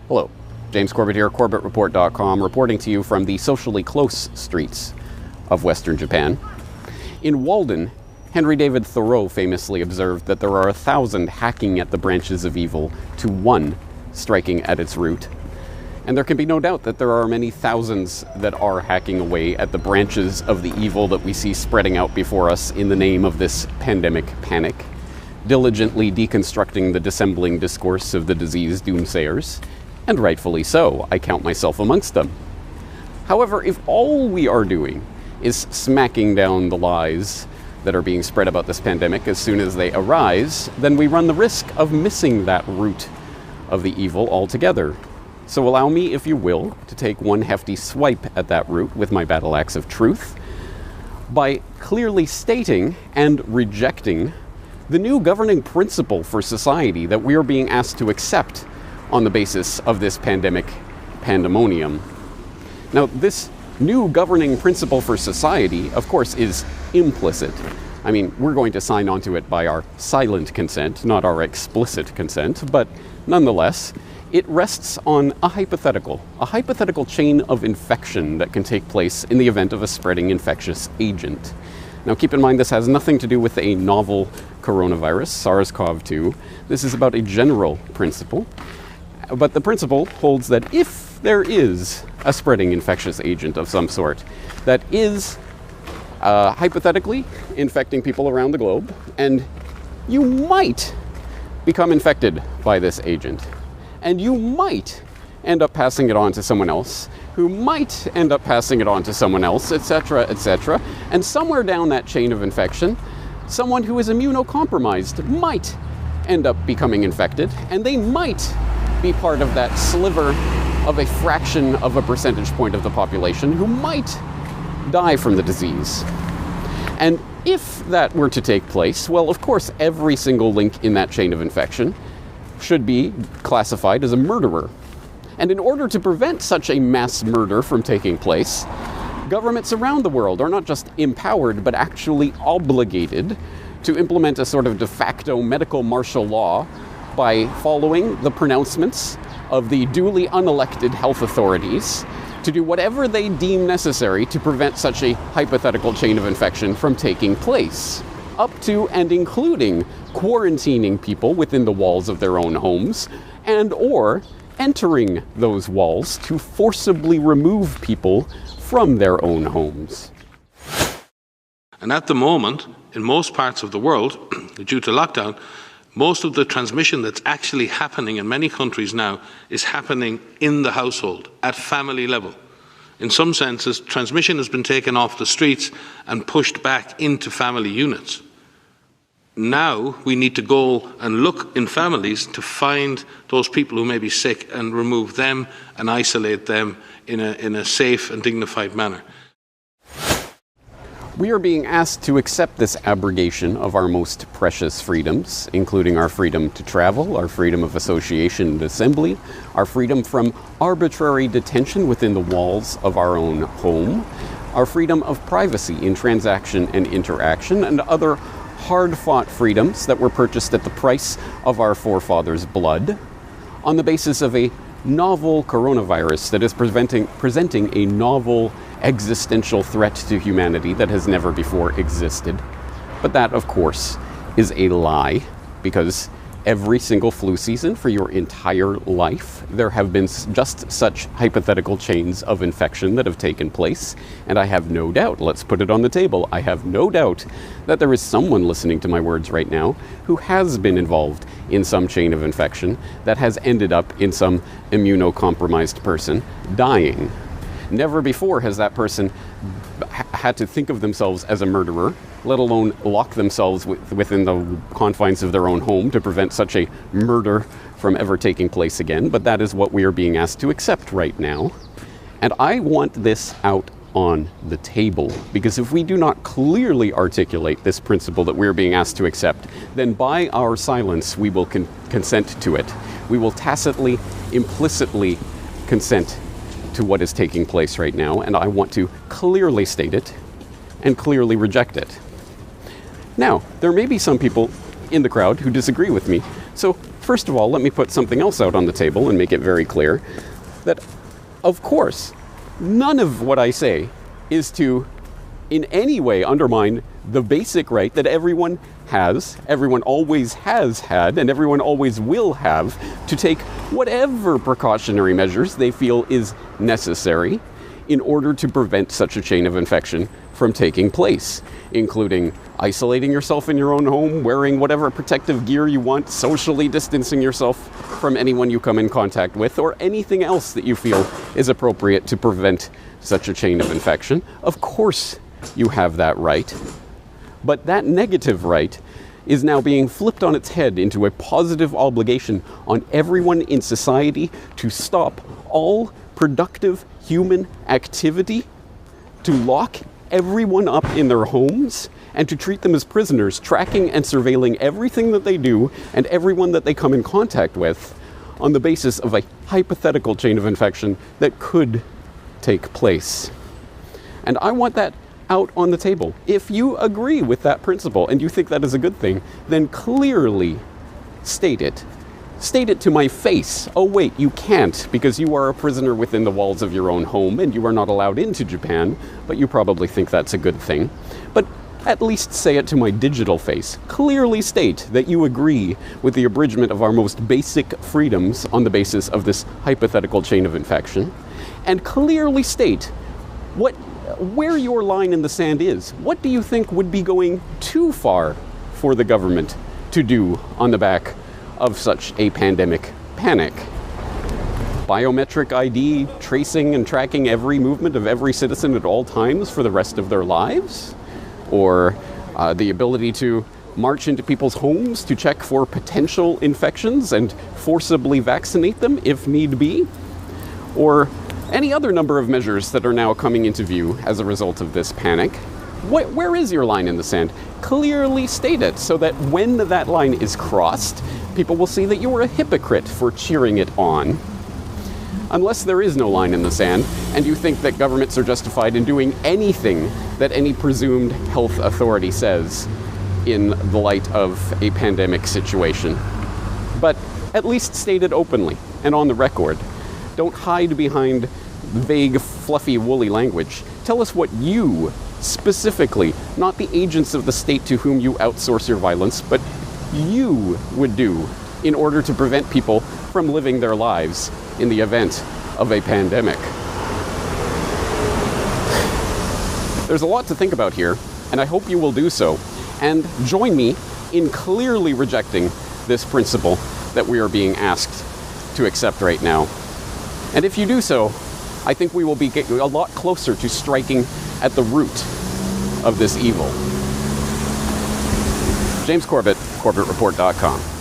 Hello, James Corbett here, CorbettReport.com, reporting to you from the socially close streets of Western Japan. In Walden, Henry David Thoreau famously observed that there are 1,000 hacking at the branches of evil to one striking at its root. And there can be no doubt that there are many thousands that are hacking away at the branches of the evil that we see spreading out before us in the name of this pandemic panic, diligently deconstructing the dissembling discourse of the disease doomsayers. And rightfully so, I count myself amongst them. However, if all we are doing is smacking down the lies that are being spread about this pandemic as soon as they arise, then we run the risk of missing that root of the evil altogether. So allow me, if you will, to take one hefty swipe at that root with my battle axe of truth by clearly stating and rejecting the new governing principle for society that we are being asked to accept on the basis of this pandemic pandemonium. Now, this new governing principle for society, of course, is implicit. I mean, we're going to sign onto it by our silent consent, not our explicit consent, but nonetheless, it rests on a hypothetical chain of infection that can take place in the event of a spreading infectious agent. Now, keep in mind, this has nothing to do with a novel coronavirus, SARS-CoV-2. This is about a general principle. But the principle holds that if there is a spreading infectious agent of some sort that is hypothetically infecting people around the globe, and you might become infected by this agent, and you might end up passing it on to someone else, who might end up passing it on to someone else, etc., etc., and somewhere down that chain of infection, someone who is immunocompromised might end up becoming infected, and they might be part of that sliver of a fraction of a percentage point of the population who might die from the disease. And if that were to take place, well, of course, every single link in that chain of infection should be classified as a murderer. And in order to prevent such a mass murder from taking place, governments around the world are not just empowered, but actually obligated to implement a sort of de facto medical martial law by following the pronouncements of the duly unelected health authorities to do whatever they deem necessary to prevent such a hypothetical chain of infection from taking place, up to and including quarantining people within the walls of their own homes, and or entering those walls to forcibly remove people from their own homes. And at the moment, in most parts of the world, due to lockdown, most of the transmission that's actually happening in many countries now is happening in the household, at family level. In some senses, transmission has been taken off the streets and pushed back into family units. Now we need to go and look in families to find those people who may be sick and remove them and isolate them in a safe and dignified manner. We are being asked to accept this abrogation of our most precious freedoms, including our freedom to travel, our freedom of association and assembly, our freedom from arbitrary detention within the walls of our own home, our freedom of privacy in transaction and interaction, and other hard-fought freedoms that were purchased at the price of our forefathers' blood, on the basis of a novel coronavirus that is presenting a novel existential threat to humanity that has never before existed. But that, of course, is a lie, because every single flu season for your entire life, there have been just such hypothetical chains of infection that have taken place, and I have no doubt, let's put it on the table, I have no doubt that there is someone listening to my words right now who has been involved in some chain of infection that has ended up in some immunocompromised person dying. Never before has that person had to think of themselves as a murderer, let alone lock themselves within the confines of their own home to prevent such a murder from ever taking place again. But that is what we are being asked to accept right now. And I want this out on the table, because if we do not clearly articulate this principle that we are being asked to accept, then by our silence we will consent to it. We will tacitly, implicitly consent to what is taking place right now, and I want to clearly state it and clearly reject it. Now, there may be some people in the crowd who disagree with me, so first of all, let me put something else out on the table and make it very clear that, of course, none of what I say is to in any way undermine the basic right that everyone has, everyone always has had, and everyone always will have to take whatever precautionary measures they feel is necessary in order to prevent such a chain of infection from taking place, including isolating yourself in your own home, wearing whatever protective gear you want, socially distancing yourself from anyone you come in contact with, or anything else that you feel is appropriate to prevent such a chain of infection. Of course, you have that right. But that negative right is now being flipped on its head into a positive obligation on everyone in society to stop all productive human activity, to lock everyone up in their homes, and to treat them as prisoners, tracking and surveilling everything that they do and everyone that they come in contact with on the basis of a hypothetical chain of infection that could take place. And I want that out on the table. If you agree with that principle and you think that is a good thing, then clearly state it. State it to my face. Oh wait, you can't, because you are a prisoner within the walls of your own home and you are not allowed into Japan, but you probably think that's a good thing. But at least say it to my digital face. Clearly state that you agree with the abridgment of our most basic freedoms on the basis of this hypothetical chain of infection. And clearly state where your line in the sand is. What do you think would be going too far for the government to do on the back of such a pandemic panic? Biometric ID, tracing and tracking every movement of every citizen at all times for the rest of their lives? Or the ability to march into people's homes to check for potential infections and forcibly vaccinate them if need be? Or any other number of measures that are now coming into view as a result of this panic. Where is your line in the sand? Clearly state it so that when that line is crossed, people will see that you were a hypocrite for cheering it on. Unless there is no line in the sand, and you think that governments are justified in doing anything that any presumed health authority says in the light of a pandemic situation. But at least state it openly and on the record. Don't hide behind vague, fluffy, woolly language. Tell us what you, specifically, not the agents of the state to whom you outsource your violence, but you would do in order to prevent people from living their lives in the event of a pandemic. There's a lot to think about here, and I hope you will do so, and join me in clearly rejecting this principle that we are being asked to accept right now. And if you do so, I think we will be getting a lot closer to striking at the root of this evil. James Corbett, CorbettReport.com.